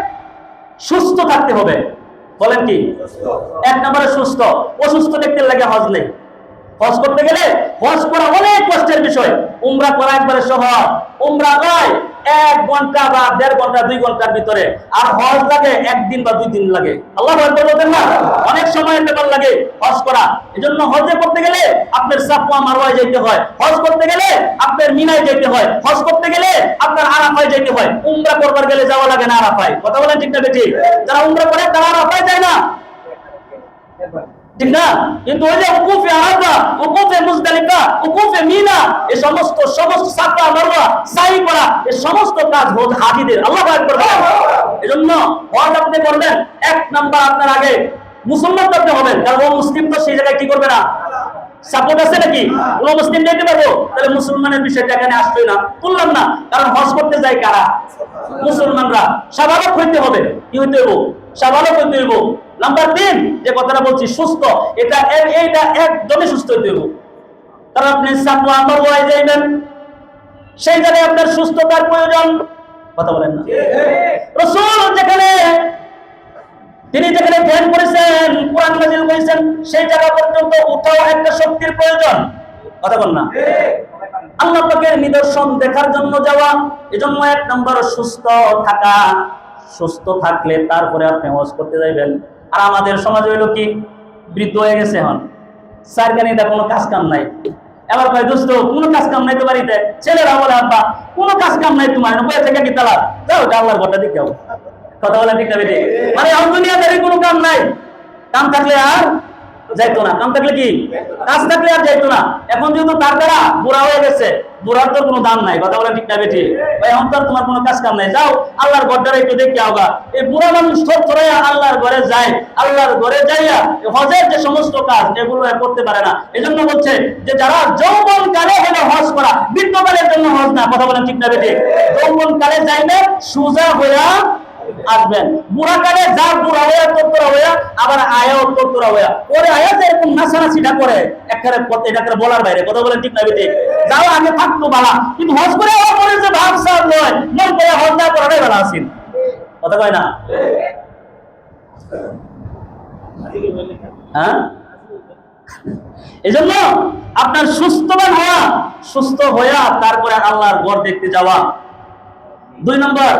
সুস্থ থাকতে হবে। বলেন কি? এক নম্বরে সুস্থ। অসুস্থ ব্যক্তির লাগে হজ নেই। হজ করতে গেলে হজ করা অনেক কষ্টের বিষয়। উমরা করা একবারে সহজ, উমরা হয় 1 ঘন্টা বা 1.5 ঘন্টা 2 ঘন্টার ভিতরে, আর হজ লাগে 1 দিন বা 2 দিন লাগে। আল্লাহু আকবার বলতেন না, অনেক সময়ের ব্যাপার লাগে হজ করা। এজন্য হজে করতে গেলে আপনার সাফওয়া মারওয়ায় যেতে হয়, হজ করতে গেলে আপনার মিনায় যেতে হয়, হজ করতে গেলে আপনার আরাফায় যেতে হয়। উমরা করবার গেলে যাওয়া লাগে না আরাফায়। কথা বলেন ঠিক না বেঠিক? যারা উমরা করে তারা আরাফায় যায় না, ঠিক না? কিন্তু ওই যে উকুফে আরাফা, উকুফে মুজদালিফা, উকুফে মিনা, এই সমস্ত সাফা মারওয়া সাই করা, এই সমস্ত কাজ হজ হাজীদের। আল্লাহু আকবার। এজন্য হজ আপনি করবেন, এক নাম্বার আপনার আগে মুসলমান করতে হবে, কারণ ও মুসলিম তো সেই জায়গায় কি করবে না, সাপোর্ট আছে নাকি? ও মুসলিম যেতে পারবো, তাহলে মুসলমানের বিষয়টা এখানে আসলোই না, তুললাম না। কারণ হজ করতে যায় কারা? মুসলমানরা। স্বাভাবিক হইতে হবে, কি হইতে হইব? স্বাভাবিক হইতে হইব। নাম্বার 3 যে কথাটা বলছি সুস্থ, এটা একদমই সুস্থ হইতে হইব। কারণ আপনি সাফওয়া মারওয়ায় যাইবেন, সেই জায়গায় আপনার সুস্থতার প্রয়োজন। কথা বলেন না? রাসূল তিনি যেখানে ধ্যান করেছেন, কোরআন নাযিল করেছেন, সেই জায়গা পর্যন্ত উঠাও একটা শক্তির প্রয়োজন। কথা বল না? আল্লাহ পাকের নিদর্শন দেখার জন্য যাওয়া। এজন্য এক নম্বর সুস্থ থাকা। সুস্থ থাকলে তারপরে আপনি হজ করতে যাইবেন। আর আমাদের সমাজে হইলো কি, বৃদ্ধ হয়ে গেছে, হন সারকানিটা কোনো কাজ কাম নাই, এবার কয় দোস্ত কোনো কাজ কাম নাই তো বাড়িতে, ছেলেরা বলে আব্বা কোনো কাজ কাম নাই তোমার, বয়ে থেকে কি তালা যাও, আল্লাহর ঘরটা দিকে যাও। কথা বলেন ঠিক না বেটি? মানে দুনিয়াদারি কোনো কাম নাই, কাম থাকলে আর যাইতো না, কাম থাকলে কি কাজ থাকলে আর যাইতো না। এখন যেহেতু তার দ্বারা বুড়া হয়ে গেছে, বুড়ার তো কোনো দাম নাই। কথা বলেন ঠিক না বেটি? এখন তো আর তোমার কোনো কাজ কাম নাই, যাও আল্লাহর ঘরটারে একটু দেখে আওগা। এই বুড়া মানুষ সব ছড়াইয়া আল্লাহর ঘরে যায়, আল্লাহর ঘরে যাইয়া হজের যে সমস্ত কাজ এগুলো করতে পারে না। এজন্য বলছে যে যারা যৌবন কালে হলে হজ করা, বৃদ্ধকালের জন্য হজ না। কথা বলেন ঠিক না বেটি? যৌবন কালে যাইবে, সুজা হইয়া আসবেন। বুড়া কালে যা বুড়া হইয়া তোরা হইয়া আবার আয়াও তোরা হইয়া পরে আয়া যে এরকম নাচানাচিটা করে একেবারে এটাকে বলার বাইরে। কথা বলেন ঠিক না বেটি? যাও আগে থাকতো বালা, কিন্তু হজ করে পরে যে ভাব সাব নয়, মন করে হজ না করাটাই ভালো আছেন। কথা কয় না? হ্যাঁ, এজন্য আপনার সুস্থবান হওয়া, সুস্থ হইয়া তারপরে আল্লাহর ঘর দেখতে যাওয়া। 2 নম্বর,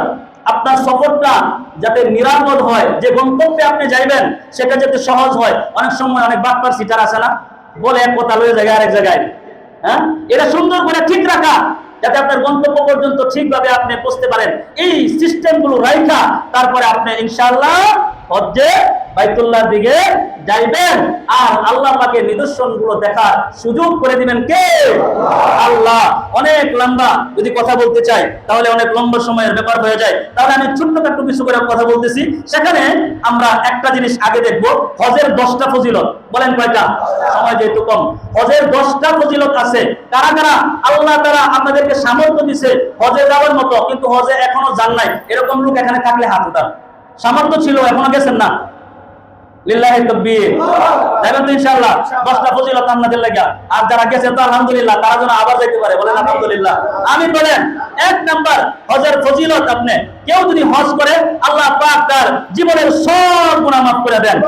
আপনার সফরটা যাতে নিরাপদ হয়, যে গন্তব্যে আপনি যাইবেন সেটা যাতে সহজ হয়। অনেক সময় অনেক বাটপার সিটার আছে না, বলে এক কথা লয়ে জায়গায় আরেক জায়গায়। হ্যাঁ, এটা সুন্দর করে ঠিক রাখা, যাতে আপনার গন্তব্য পর্যন্ত ঠিকভাবে আপনি পৌঁছতে পারেন। এই সিস্টেমগুলো রাইখা তারপরে আপনি ইনশাআল্লাহ হজ্জে বাইতুল্লাহর দিকে যাইবেন, আর আল্লাহ পাকের নিদর্শনগুলো দেখার সুযোগ করে দিবেন কে? আল্লাহ। অনেক লম্বা যদি কথা বলতে চাই তাহলে অনেক লম্বা সময়ের ব্যাপার হয়ে যায়, তাহলে আমি ছোট্টখাট্ট কিছু করে কথা বলতেছি। সেখানে আমরা একটা জিনিস আগে দেখব, হজের 10টা ফজিলত। বলেন কয়টা? সময় যেহেতু কম, হজের 10টা ফজিলত আছে। কারা কারা আল্লাহ তাআলা আপনাদেরকে সামর্থ্য দিয়েছে হজে যাওয়ার মতো, কিন্তু হজে এখনো যান নাই, এরকম লোক এখানে থাকলে হাত উঠান। সামর্থ্য ছিল এখনো গেছেন না, লিল্লাহি তাকবীর। যাবেন তো ইনশাআল্লাহ 10টা ফজিলত আপনাদের লাগা। আর যারা গেছে তো আলহামদুলিল্লাহ, তারা যেন আবার যেতে পারে। বলেন আলহামদুলিল্লাহ, আমিন বলেন। 1 নাম্বার হজের ফজিলত, আপনি কেউ যদি হজ করে আল্লাহ পাক তার জীবনের সব গুনাহ মাফ করে দেন।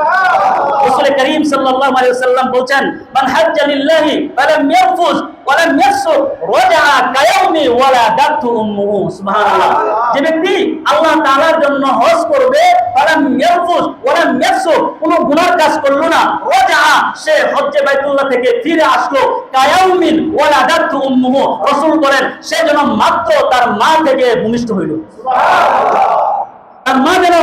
রাসূল করিম সাল্লাল্লাহু আলাইহি ওয়াসাল্লাম বলেন, মান হাজ্জা লিল্লাহি ফালাম ইয়ারফুস ওয়ালাম ইয়াফসুক রাজা কায়াউমি ওয়ালাদাতু উম্মুহু। সুবহানাল্লাহ। যে ব্যক্তি আল্লাহ তাআলার জন্য হজ করবে, ফালাম ইয়ারফুস ওয়ালাম ইয়াফসুক, কোনো গুনার কাজ করলো না, রাজা সে হজ্জে বাইতুল্লাহ থেকে ফিরে আসলো, কায়াউমিন ওয়ালাদাতু উম্মুহু, রাসূল বলেন সে যেন মাত্র তার মা থেকে ভূমিষ্ঠ হইল। সুবহানাল্লাহ। তার মা যেন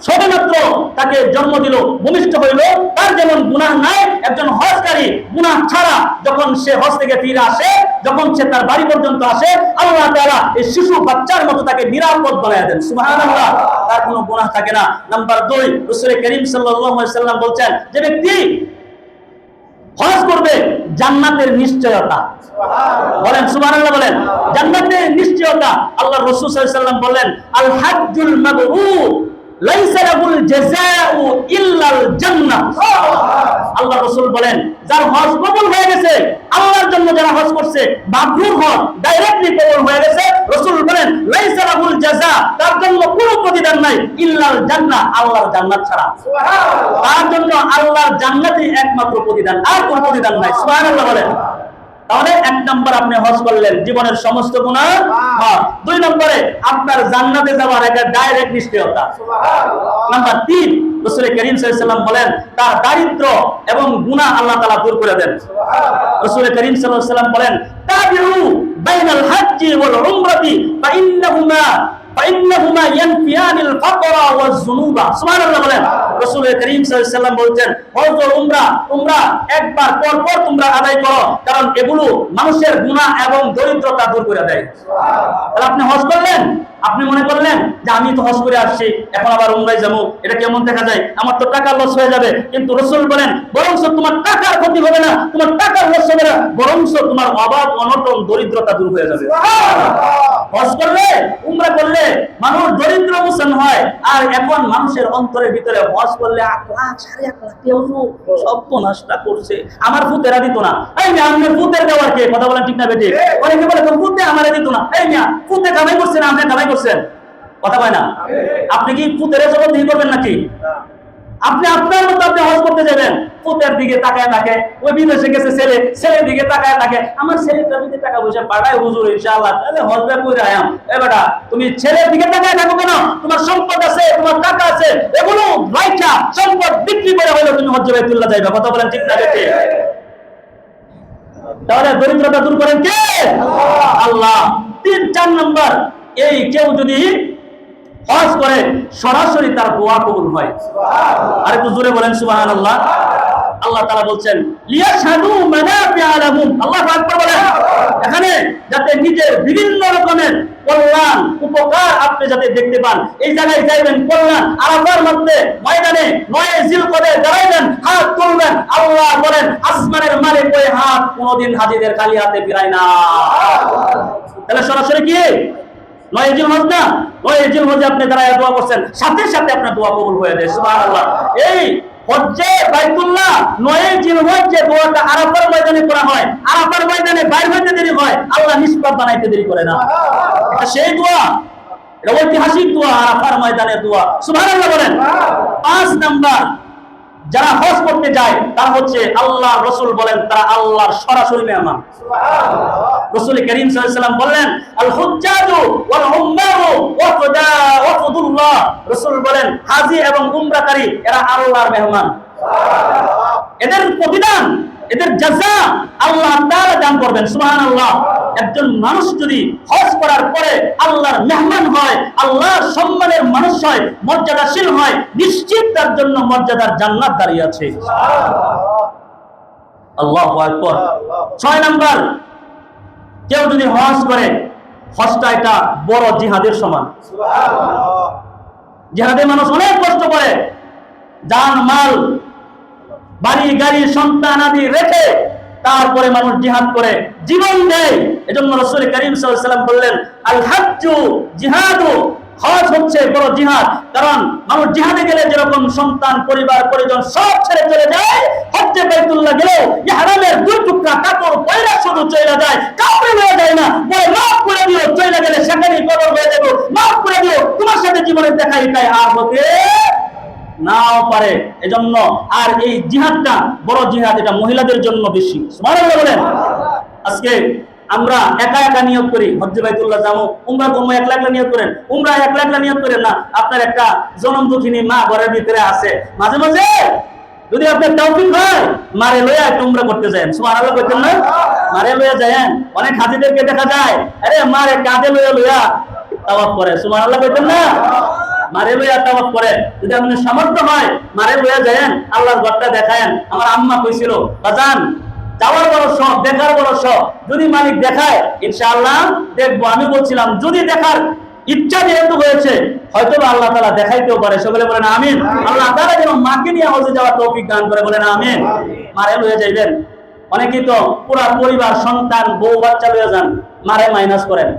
সবেমাত্র তাকে জন্ম দিল, ভূমিষ্ঠ হইল, তার যেমন গুনাহ নাই, একজন হজকারী গুনাহ ছাড়া যখন সে হজ থেকে ফিরে আসে, যখন সে তার বাড়ি পর্যন্ত আসে, আল্লাহ তাআলা এই শিশু বাচ্চার মতো তাকে নিরাপদ বানায় দেন। সুবহানাল্লাহ। তার কোনো গুনাহ থাকে না। নাম্বার 2, রাসূল করিম সাল্লাল্লাহু আলাইহি ওয়াসাল্লাম বলেন, যে ব্যক্তি হজ করবে জান্নাতের নিশ্চয়তা। বলেন সুবহানাল্লাহ, বলেন জান্নাতের নিশ্চয়তা। আল্লাহ রাসূল সাল্লাল্লাহু আলাইহি ওয়াসাল্লাম বলেন, আল হাজ্জুল মাবরুর লাইসা লাহুল জাযাউ ইল্লাল জান্নাহ। আল্লাহ রাসূল বলেন, যার হজ কবুল হয়ে গেছে, আল্লাহর জন্য যারা হজ করছে, মাবরুর হজ ডাইরেক্টলি কবুল হয়ে গেছে, রাসূল বলেন লাইসা লাহুল জাযা, তার জন্য কোনো প্রতিদান নাই, ইল্লাল জান্নাহ, আল্লাহর জান্নাত ছাড়া। সুবহানাল্লাহ। তার জন্য আল্লাহর জান্নাতই একমাত্র প্রতিদান, আর কোনো প্রতিদান নাই। সুবহানাল্লাহ বলেন। তাহলে 1 নাম্বার আপনি হজ করলেন, জীবনের সমস্ত গুনাহ মাফ। 2 নম্বরে আপনার জান্নাতে যাওয়ার একটা ডাইরেক্ট নিশ্চয়তা। সুবহানাল্লাহ। নাম্বার 3, রাসূল করিম সাল্লাল্লাহু আলাইহি ওয়াসাল্লাম বলেন তার দারিদ্র এবং গুনাহ আল্লাহ তাআলা দূর করে দেন। সুবহানাল্লাহ। রাসূল করিম সাল্লাল্লাহু আলাইহি ওয়াসাল্লাম বলেন, তাবিউ বাইনাল হজ্জি ওয়াল উমরাতি ফাইন্নাহুমা ইয়ানফিয়ানিল ফাকরা ওয়াজ যুনুবা। সুবহানাল্লাহ বলেন। রাসূল করিম সাল্লাল্লাহু আলাইহি ওয়াসাল্লাম বলেন, হজ ও উমরা একবার পর পর তোমরা আদায় করো, কারণ এগুলো মানুষের গুনাহ এবং দরিদ্রতা দূর করে দেয়। সুবহানাল্লাহ। তাহলে আপনি হজ করলেন, আপনি মনে করলেন যে আমি তো হজ করে আসছি, এখন আবার উমরায় যাবো, এটা কেমন দেখা যায়, আমার তো টাকা লস হয়ে যাবে। কিন্তু রাসূল বলেন, বরংস তোমার টাকার ক্ষতি হবে না, তোমার টাকার লস হবে না, বরংস তোমার অভাব অনটন দরিদ্রতা দূর হয়ে যাবে। হজ করলে, উমরা করলে মানুষ দরিদ্র মুসলমান হয়। আর এখন মানুষের অন্তরের ভিতরে হজ করলে 8 লাখ 1.5 লাখ কেউ সব তো নষ্ট করছে, আমার ফুতেরা দিত না। এই না, আপনার ফুতের দেওয়ার কে? কথা বলেন ঠিক না বেঠিক? অনেকে বলে তো ফুতে আমারে দিত না। এই না, ফুতে কামাই করছেন, আপনি কামাই করছেন, কথা বলে না। আপনি কি ফুতের জবাবদিহি করবেন নাকি? আপনি আপনার মতো আপনি হজ করতে যাবেন, পুতের দিকে তাকায় থাকে, ওই বিদেশে গেছে ছেলে, ছেলের দিকে তাকায় থাকে, আমার ছেলেটা যদি টাকা পয়সা পাঠায় হুজুর ইনশাআল্লাহ, তাহলে হজটা করে আয়াম। এ বেটা, তুমি ছেলের দিকে তাকায় থাকো কেন? তোমার সম্পদ আছে, তোমার টাকা আছে, এগুলো রাইখা সম্পদ বিক্রি করে হলো তুমি হজ্জে বাইতুল্লাহ যাইবা। কথা বলেন ঠিক না বেঠিক? তাহলে দরিদ্রতা দূর করেন কে? আল্লাহ। 3-4 নম্বর, এই কেউ যদি হজ করে সরাসরি তার দোয়া কবুল হয়। সুবহানাল্লাহ। আর একটু জোরে বলেন সুবহানাল্লাহ। আল্লাহ তাআলা বলেন, লিয়াশহাদু মানাফিআ লাহুম। আল্লাহু আকবার বলেন। এখানে যাতে নিজের বিভিন্ন রকমের কল্যাণ উপকার আপনি যাতে দেখতে পান, এই জায়গায় যাইবেন কল্যাণ, আরাফার মধ্যে ময়দানে 9 জিলকদে দাঁড়াইবেন, হাত তুলবেন, আল্লাহ বলেন আসমানের মালিক ওই হাত কোনদিন হাজিদের খালি হাতে ফিরায় না। তাহলে সরাসরি কি 9 জিলহজ না? 9 জিলহজে আপনি দাঁড়ায় দোয়া করছেন, সাথে সাথে আপনার দোয়া কবুল হয়ে যায়। সুবহানাল্লাহ। এই হজ্জে বাইতুল্লাহ 9 জিলহজ যে দোয়াটা আরাফার ময়দানে করা হয়, আরাফার ময়দানে বাইর হইতে দেরি হয়, আল্লাহ নিষ্পাপ বানাইতে দেরি করে না। এটা সেই দোয়া, এটা ঐতিহাসিক দোয়া, আরাফার ময়দানে দোয়া। সুবহানাল্লাহ বলেন। 5 নাম্বার, যারা হজ করতে যায় তারা হচ্ছে আল্লাহ, রাসূল বলেন তারা আল্লাহর সরাসরি মেহমান। সুবহানাল্লাহ। রাসূল করিম সাল্লাল্লাহু আলাইহি ওয়াসাল্লাম বলেন, আল হুজ্জাজু ওয়াল উম্মারু ওয়াফদুল্লাহ। রাসূল বলেন হাজী এবং উমরাকারী এরা আল্লাহর মেহমান। সুবহানাল্লাহ। এদের প্রতিদান, এদের জাযা আল্লাহ তাআলা দান করবেন। সুবহানাল্লাহ। একজন মানুষ যদি হজ করার পরে আল্লাহর মেহমান হয়, আল্লাহর সম্মানের মানুষ হয়, মর্যাদাশীল হয়, নিশ্চিত তার জন্য মর্যাদার জান্নাত দাঁড়িয়ে আছে। আল্লাহু আকবার। 6 নাম্বার, কেউ যদি হজ করে, হজটা এটা বড় জিহাদের সমান। জিহাদে মানুষ অনেক কষ্ট করে, জান মাল বাড়ি গাড়ি সন্তান আদি রেখে তারপরে মানুষ জিহাদ করে, জীবন দেয়। এজন্য রাসূল করিম সাল্লাল্লাহু আলাইহি ওয়াসাল্লাম বললেন, আল হাজ্জু জিহাদু, হজ হচ্ছে বড় জিহাদ। কারণ মানুষ জিহাদে গেলে যেরকম সন্তান পরিবার পরিজন সব ছেড়ে চলে যায়, হজ্জে বাইতুল্লাহ গেলেও ইহরামের 2 টুকরা কাপড় পয়রা শুধু চলে যায়, কাপড় হয়ে যায় না। বলে মাফ করে দিও, চলে গেলে সেখানেই কবর হয়ে যাবে, মাফ করে দিও, তোমার সাথে জীবনে দেখাই তাই আর হতে নাও পারে। এজন্য আর এই জিহাদটা বড় জিহাদ, এটা মহিলাদের জন্য বেশি। সুবহানাল্লাহ বলেন। আজকে আমরা একা একা নিয়ত করি হজ্জে বাইতুল্লাহ যাবো, উমরা করবো, একলা একলা নিয়ত করেন। উমরা একলা একলা নিয়ত করেন না, আপনার একটা জনম দুঃখিনী মা ঘরের ভিতরে আছে, মাঝে মাঝে যদি আপনার তৌফিক হয় মারে লইয়া একটু উমরা করতে যায়। সুবহানাল্লাহ কইতেন না? মারে লইয়া যায়। অনেক হাজিদেরকে দেখা যায়, আরে মারে কাঁধে লইয়া লইয়া তাওয়াফ করে। সুবহানাল্লাহ কইতেন না? মারে লইয়া তাওয়াফ করে। যদি আপনি সামর্থ্য হয় মারে লইয়া যায়েন, আল্লাহর ঘরটা দেখায়েন। আমার আম্মা কইছিল, বাজান যাওয়ার বড় শখ, দেখার বড় শখ, যদি মালিক দেখায় ইনশাআল্লাহ দেখবো। আমি বলছিলাম যদি দেখার ইচ্ছা যেহেতু হয়েছে, হয়তো আল্লাহ তাআলা দেখাইতেও পারে। সকলে বলেন আমিন। আল্লাহ তাআলা যেন মাকে নিয়ে হজে যাওয়ার তৌফিক দান করে, বলেন আমিন। মারে লইয়া যাইবেন। অনেকেই তো পুরা পরিবার সন্তান বউ বাচ্চা লইয়া যান, মারে মাইনাস করেন।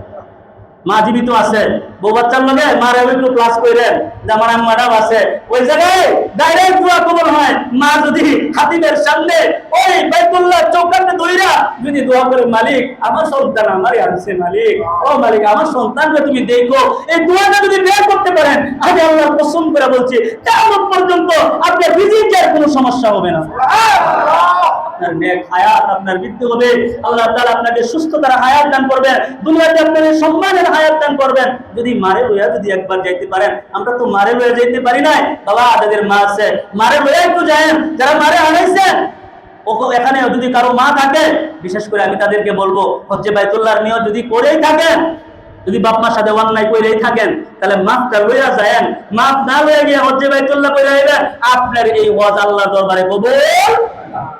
মা জীবিত আছে, বউ বাচ্চার লগে মারে একটু ক্লাস করেন যে আমার আম্মাটাও আছে, ওই জায়গায় ডাইরেক্ট দোয়া কবুল হয়। মা যদি খাতিবের সামনে ওই বাইতুল্লাহ চৌকাতে দইরা যদি দোয়া করে, মালিক আমার সন্তান আমারই আনছে, মালিক ও মালিক আমার সন্তানকে তুমি দেখো, এই দোয়াটা যদি বের করতে পারেন, আমি আল্লাহ কসম করে বলছি কিয়ামত পর্যন্ত আপনার রিজিকের কোনো সমস্যা হবে না। আপনার নেক হায়াত আপনার বৃদ্ধি হবে, আল্লাহ তাআলা আপনাকে সুস্থতার হায়াত দান করবেন, দুনিয়াতে আপনাকে সম্মানের হায়াত দান করবেন। যদি মারে লইয়া যদি একবার যাইতে পারেন, আমরা তো মারে লইয়া যাইতে পারি নাই, বাবা তাদের মা আছে, মারে লইয়া একটু যায়েন। যারা মারে হারাইছেন এখানে যদি কারো মা থাকে, বিশেষ করে আমি তাদেরকে বলবো হজ্জে বাইতুল্লাহর নিয়ত যদি করেই থাকেন, যদি বাপ মার সাথে অন্যায় করেই থাকেন, তাহলে মাফটা লইয়া যায়েন। মাফ না লইয়া গিয়ে হজ্জে বাইতুল্লাহ করে আইবেন, আপনার এই ওয়াজ আল্লাহর দরবারে কবুল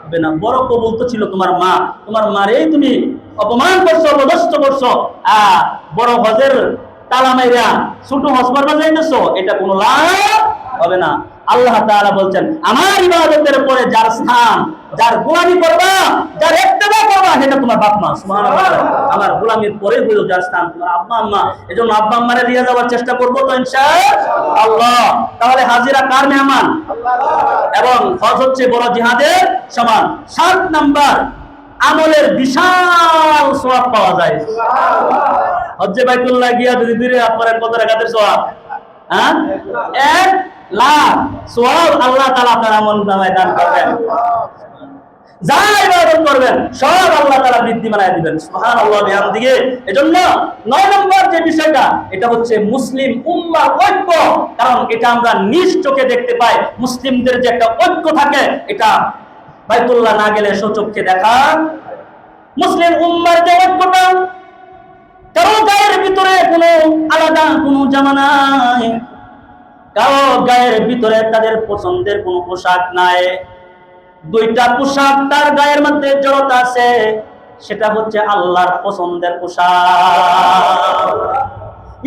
হবে না। বড় কবুল তো ছিল তোমার মা, তোমার মারেই তুমি অপমান করছো, অপদস্থ করছো। বড় হজের তালা মাইরা ছোট হজ করবা যাইতেছো, এটা কোনো লাভ হবে না। আল্লাহ তাআলা বলছেন, আমার ইবাদতের পরে যার স্থান, যার গোলামি করবা, যার ইত্তেবা করবা, সেটা তোমার বাপ মা। সুবহানাল্লাহ। আমার গোলামির পরে হলো যার স্থান তোমার আব্বা আম্মা। এজন্য আব্বা আম্মারে নিয়ে যাওয়ার চেষ্টা করব তো ইনশাআল্লাহ। তাহলে হাজিরা কার মেহমান? এবং হজ হচ্ছে বড় জিহাদের সমান। 7 নাম্বার, আমলের বিশাল সওয়াব পাওয়া যায়। হজ্জে বাইতুল্লাহ গিয়া যদি দূরে আপনার কত রাকাতের সওয়াব? 1 লাখ সওয়াব আল্লাহ তাআলা আপনার আমলনামায় দান করবেন। যা ইবাদত করবেন সব আল্লাহ তাআলা বৃদ্ধি বানায় দিবেন। সুবহানাল্লাহ বিহামদিহি। এজন্য 9 নম্বর যে বিষয়টা, এটা হচ্ছে মুসলিম উম্মাহ ঐক্য। কারণ এটা আমরা নিজ চোখে দেখতে পাই, মুসলিমদের যে একটা ঐক্য থাকে, এটা বাইতুল্লাহ না গেলে সচক্ষে দেখা। মুসলিম উম্মাহর যে ঐক্যটা, কারো গায়ের ভিতরে কোনো আলাদা কোনো জামা নাই, কারো গায়ের ভিতরে তাদের পছন্দের কোনো পোশাক নাই। 2টা পোশাক তার গায়ের মধ্যে জড়তা আছে, সেটা হচ্ছে আল্লাহর পছন্দের পোশাক।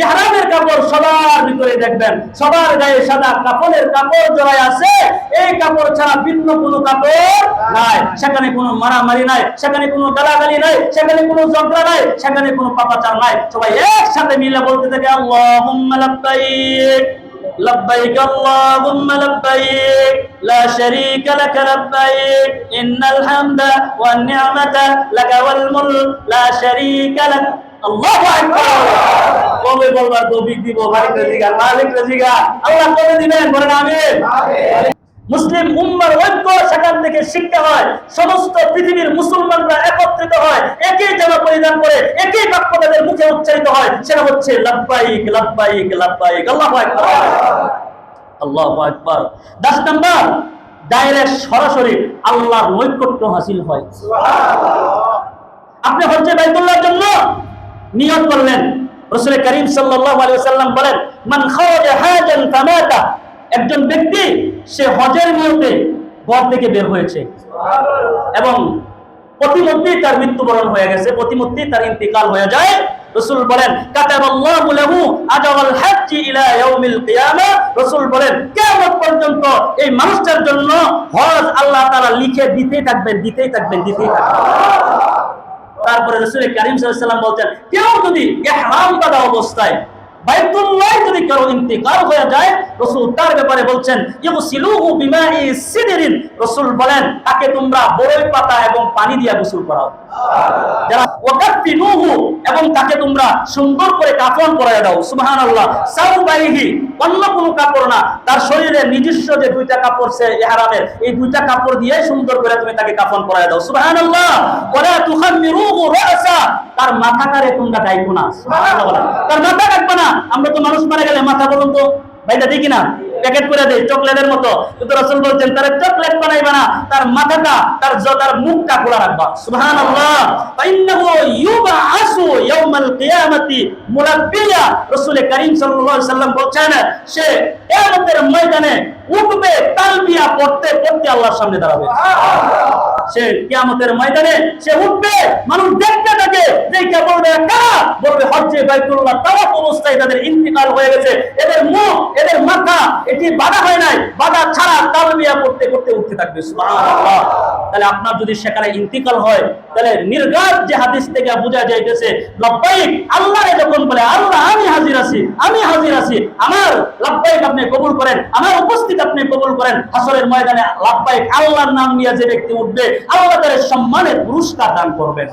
ইহরামের কাপড় সবার ভিতরে দেখবেন, সবার গায়ে সাদা কাপড়ের কাপড় জড়ায় আছে। এই কাপড় ছাড়া ভিন্ন কোনো কাপড় নাই, সেখানে কোনো মারামারি নাই, সেখানে কোনো গালাগালি নাই, সেখানে কোনো ঝগড়া নাই, সেখানে কোনো পাপাচার নাই। সবাই একসাথে মিলে বলতে থাকে আল্লাহুম্মা লাব্বাইক لبيك اللهم لبيك لا شريك لك لبيك إن الحمد والنعمة لك والملك لا شريك لك আল্লাহু আকবার। কবে বলবার তৌফিক দিব? মালিক রাজিগা আল্লাহ কবে দিবেন? বলেন আমিন। মুসলিম উম্মার ঐক্য সেখান থেকে শিক্ষা হয়। সমস্ত পৃথিবীর মুসলমানরা একত্রিত হয়, একই জামা পরিধান করে, একই বাক্য তাদের মুখে উচ্চারিত হয়, সেটা হচ্ছে লাব্বাইক লাব্বাইক লাব্বাইক। আল্লাহু আকবার, আল্লাহু আকবার। 10 নাম্বার, ডাইরেক্ট সরাসরি আল্লাহর নৈকট্য হাসিল হয়। সুবহানাল্লাহ। আপনি হজ্জে বাইতুল্লাহর জন্য নিয়ত করলেন। রাসূল করিম সাল্লাল্লাহু আলাইহি ওয়াসাল্লাম বলেন, মান খারাজা হাজান ফামাতা, একজন ব্যক্তি সে হজের নিয়তে ঘর থেকে বের হয়েছে এবং প্রতিমধ্যেই তার মৃত্যুবরণ হয়ে গেছে, প্রতিমধ্যেই তার ইন্তিকাল হয়ে যায়। রাসূল বলেন, কাতাবাল্লাহু লাহু আজরাল হাজ্জি ইলা ইয়াউমিল কিয়ামা, রাসূল বলেন কিয়ামত পর্যন্ত এই মানুষটার জন্য হজ আল্লাহ তাআলা লিখে দিতেই থাকবেন, দিতেই থাকবেন, দিতেই থাকবেন। তারপরে রাসূল করিম সাল্লাল্লাহু আলাইহি ওয়াসাল্লাম বলেন, কেউ যদি ইহরাম বাঁধা অবস্থায় বাইতুল্লাহ যদি কারো ইন্তিকাল হয়ে যায়, রাসূল তার ব্যাপারে বলছেন, ইগসিলুহু বিমাই সিদরিন, রাসূল বলেন তাকে তোমরা বরই পাতা এবং পানি দিয়ে গোসল করাও। যারা ওয়াকাফিনুহু, এবং তাকে তোমরা সুন্দর করে কাফন পরায় দাও। সুবহানাল্লাহ। সাউবাইহি, অন্য কোনো কাপড় না, তার শরীরে নিজস্ব যে দুইটা কাপড় সে ইহরামের, এই দুইটা কাপড় দিয়ে সুন্দর করে তুমি তাকে কাফন পরায় দাও। সুবহানাল্লাহ। ওয়ালা তুখাম্মিরুহু রাসা, তার মাথাটারে তোমরা ডাইকো না। সুবহানাল্লাহ। তার মাথা কাটবে না। আমরা তো মানুষ মারা গেলে মাথা বলুন তো ভাইটা দেখি না, প্যাকেট করে দেয় চকলেটের মতো, কিন্তু রাসূল বলছেন তার চকলেট বানাইবে না, তার মাথাটা তার মুখটা খোলা রাখবা। সুবহানাল্লাহ। ফাইন্নাহু ইউবআসু ইয়াউমাল কিয়ামাতি মুলাব্বিয়া, রাসূল করিম সাল্লাল্লাহু আলাইহি ওয়াসাল্লাম বলছেন সে কিয়ামতের ময়দানে উঠবে তালবিয়া পড়তে পড়তে আল্লাহর সামনে দাঁড়াবে। সে কিয়ামতের ময়দানে সে উঠবে, মানুষ দেখতে থাকে, দেখে বলবে কারা, বলবে হজ্জে বাইতুল্লাহ তাওয়াফ অবস্থায় তাদের ইন্তিকাল হয়ে গেছে, এদের মুখ এদের মাথা এটি বাধা হয় নাই, বাধা ছাড়া তালবিয়া পড়তে পড়তে উঠতে থাকবে। সুবহানাল্লাহ। তাহলে আপনার যদি সেখানে ইন্তিকাল হয়, তাহলে নির্ঘাত যে হাদিস থেকে বোঝা যাইতেছে লাব্বাইক, আল্লাহরে যখন বলে আল্লাহ আমি হাজির আছি, আমি হাজির আছি, আমার লাব্বাইক আপনি কবুল করেন, আমার উপস্থিত আপনি কবুল করেন, হাসরের ময়দানে লাব্বাইক আল্লাহর নাম নিয়ে যে ব্যক্তি উঠবে, আল্লাহ তার সম্মানের পুরস্কার দান করবেন।